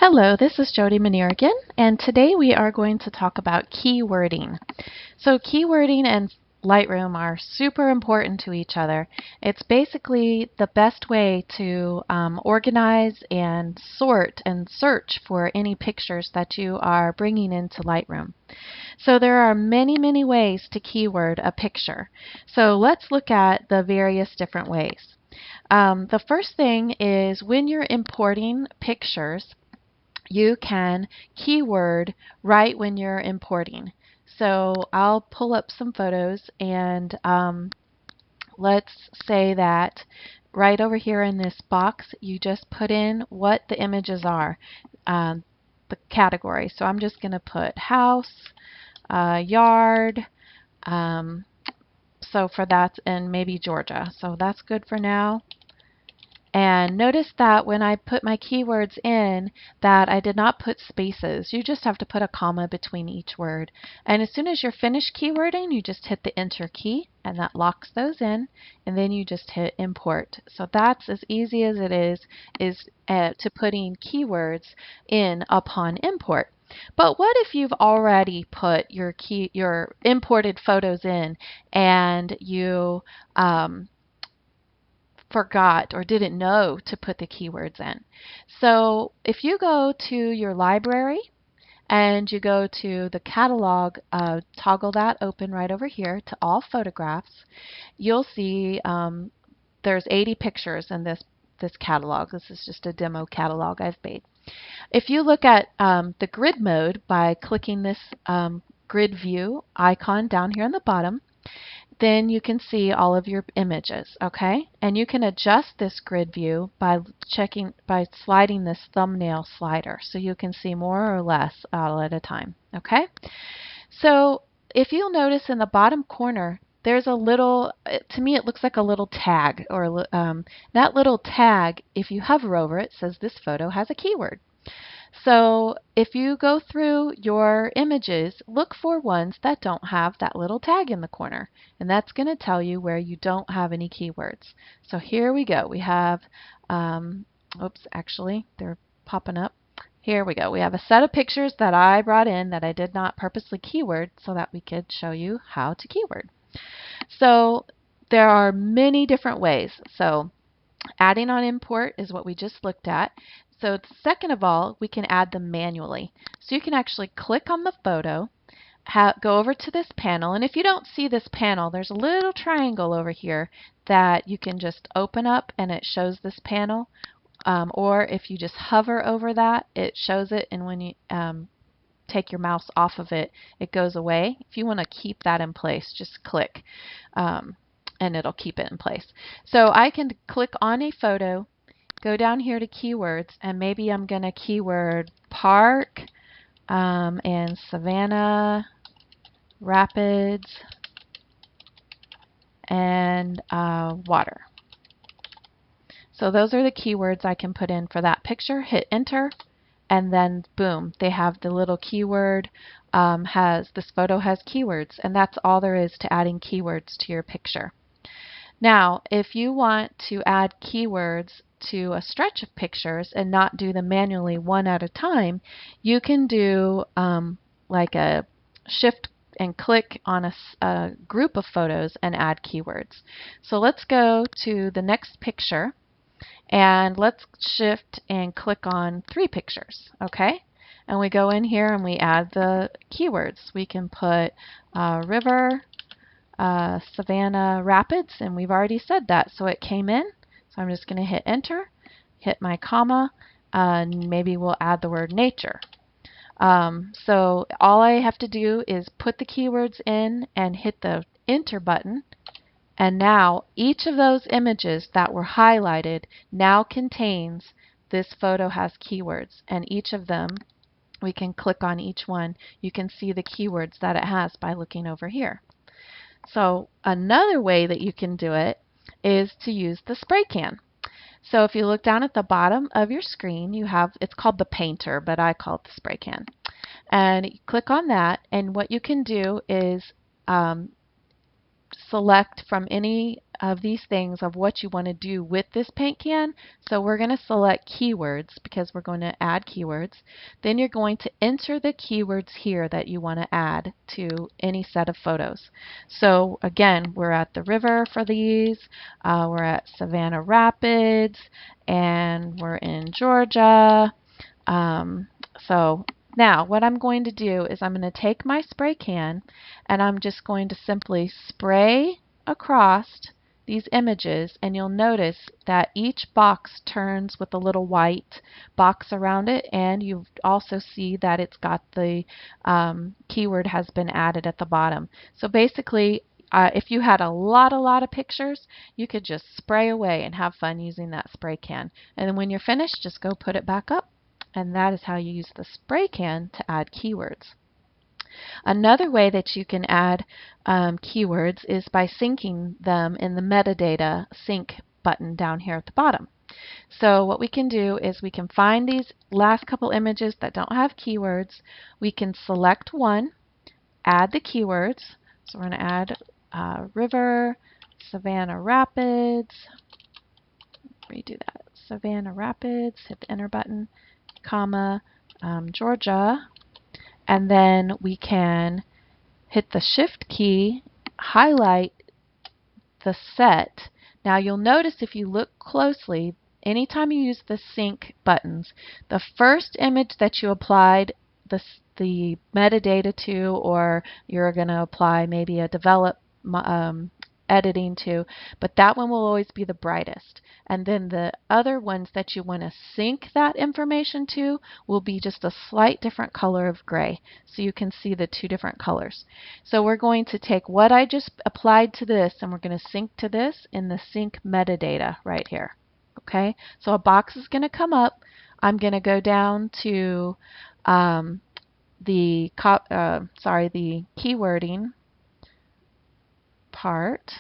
Hello, this is Jody Manier again, and today we are going to talk about keywording. So keywording and Lightroom are super important to each other. It's basically the best way to organize and sort and search for any pictures that you are bringing into Lightroom. So there are many ways to keyword a picture. So let's look at the various different ways. The first thing is when you're importing pictures, you can keyword right when you're importing. So I'll pull up some photos and let's say that right over here in this box you just put in what the images are, the category. So I'm just going to put house, yard, um, so for that, and maybe Georgia. So that's good for now. And notice that when I put my keywords in that I did not put spaces. You just have to put a comma between each word. And as soon as you're finished keywording, you just hit the enter key and that locks those in, and then you just hit import. So that's as easy as it is to putting keywords in upon import. But what if you've already put your imported photos in and you forgot or didn't know to put the keywords in? So if you go to your library and you go to the catalog, toggle that open right over here to all photographs, you'll see there's 80 pictures in this catalog. This is just a demo catalog I've made. If you look at the grid mode by clicking this grid view icon down here on the bottom, then you can see all of your images, okay? And you can adjust this grid view by sliding this thumbnail slider, so you can see more or less all at a time, okay? So if you'll notice in the bottom corner, there's a little, to me it looks like a little tag, or that little tag, if you hover over it, says this photo has a keyword. So if you go through your images, look for ones that don't have that little tag in the corner, and that's going to tell you where you don't have any keywords. So here we go. We have, oops, actually they're popping up. Here we go. We have a set of pictures that I brought in that I did not purposely keyword so that we could show you how to keyword. So there are many different ways. So adding on import is what we just looked at. So second of all, we can add them manually. So you can actually click on the photo, go over to this panel, and if you don't see this panel, there's a little triangle over here that you can just open up and it shows this panel. Or if you just hover over that, it shows it, and when you take your mouse off of it, it goes away. If you want to keep that in place, just click and it'll keep it in place. So I can click on a photo, go down here to keywords, and maybe I'm going to keyword park and Savannah, Rapids, and water. So those are the keywords I can put in for that picture. Hit enter, and then boom, they have the little keyword, this photo has keywords, and that's all there is to adding keywords to your picture. Now, if you want to add keywords to a stretch of pictures and not do them manually one at a time, you can do like a shift and click on a group of photos and add keywords. So let's go to the next picture and let's shift and click on 3 pictures, okay? And we go in here and we add the keywords. We can put river, Savannah, Rapids, and we've already said that, so it came in. So I'm just going to hit enter, hit my comma, and maybe we'll add the word nature. So all I have to do is put the keywords in and hit the enter button, and now each of those images that were highlighted now contains this photo has keywords, and each of them, we can click on each one. You can see the keywords that it has by looking over here. So another way that you can do it is to use the spray can. So if you look down at the bottom of your screen, you have, it's called the painter, but I call it the spray can. And you click on that, and what you can do is select from any of these things of what you want to do with this paint can. So we're going to select keywords because we're going to add keywords. Then you're going to enter the keywords here that you want to add to any set of photos. So again, we're at the river for these. We're at Savannah Rapids, and we're in Georgia. So now what I'm going to do is I'm going to take my spray can and I'm just going to simply spray across these images, and you'll notice that each box turns with a little white box around it, and you also see that it's got the keyword has been added at the bottom. So basically, if you had a lot of pictures, you could just spray away and have fun using that spray can. And then when you're finished, just go put it back up. And that is how you use the spray can to add keywords. Another way that you can add keywords is by syncing them in the metadata sync button down here at the bottom. So what we can do is we can find these last couple images that don't have keywords. We can select one, add the keywords. So we're going to add river, Savannah Rapids, redo that, Savannah Rapids, hit the enter button, comma, Georgia, and then we can hit the shift key, highlight the set. Now you'll notice if you look closely, anytime you use the sync buttons, the first image that you applied the metadata to, or you're going to apply maybe a develop editing to, but that one will always be the brightest. And then the other ones that you want to sync that information to will be just a slight different color of gray. So you can see the two different colors. So we're going to take what I just applied to this and we're going to sync to this in the sync metadata right here. Okay, so a box is going to come up. I'm going to go down to the keywording part.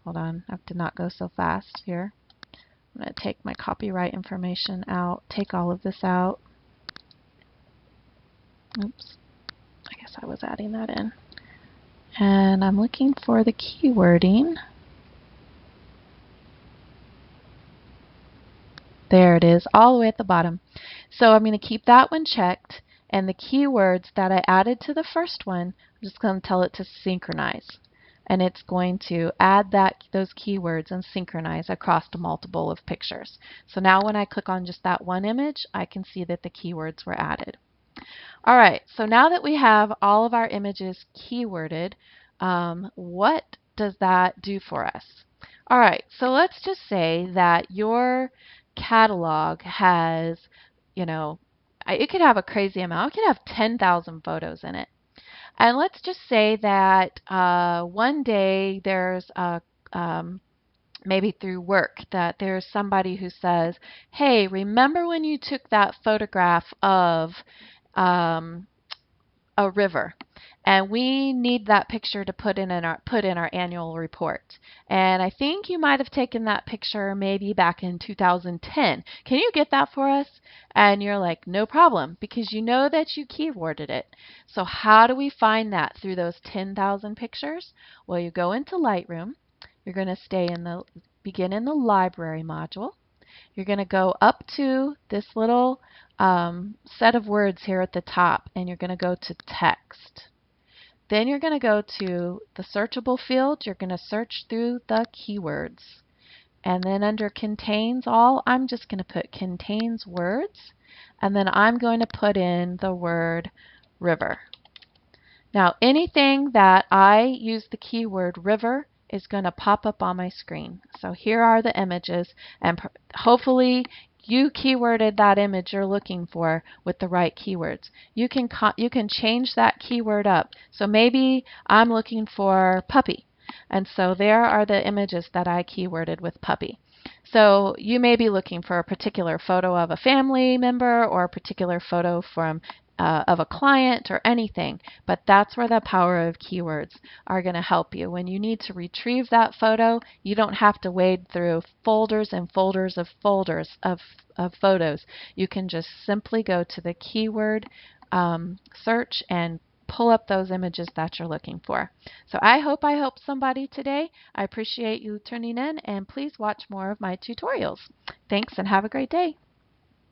Hold on, I have to not go so fast here. I'm going to take my copyright information out, take all of this out. Oops, I guess I was adding that in. And I'm looking for the keywording. There it is, all the way at the bottom. So I'm going to keep that one checked, and the keywords that I added to the first one, I'm just going to tell it to synchronize. And it's going to add those keywords and synchronize across the multiple of pictures. So now when I click on just that one image, I can see that the keywords were added. All right, so now that we have all of our images keyworded, what does that do for us? All right, so let's just say that your catalog has, it could have a crazy amount. It could have 10,000 photos in it. And let's just say that one day there's maybe through work that there's somebody who says, hey, remember when you took that photograph of a river, and we need that picture to put in our annual report. And I think you might have taken that picture maybe back in 2010. Can you get that for us? And you're like, no problem, because you know that you keyworded it. So how do we find that through those 10,000 pictures? Well, you go into Lightroom. You're going to begin in the library module. You're going to go up to this little set of words here at the top, and you're going to go to text. Then you're going to go to the searchable field. You're going to search through the keywords. And then under contains all, I'm just going to put contains words. And then I'm going to put in the word river. Now anything that I use the keyword river is going to pop up on my screen. So here are the images, and hopefully you keyworded that image you're looking for with the right keywords. You can change that keyword up. So maybe I'm looking for puppy, and so there are the images that I keyworded with puppy. So you may be looking for a particular photo of a family member or a particular photo from of a client or anything, but that's where the power of keywords are going to help you. When you need to retrieve that photo, you don't have to wade through folders and folders of photos. You can just simply go to the keyword search and pull up those images that you're looking for. So I hope I helped somebody today. I appreciate you tuning in, and please watch more of my tutorials. Thanks and have a great day.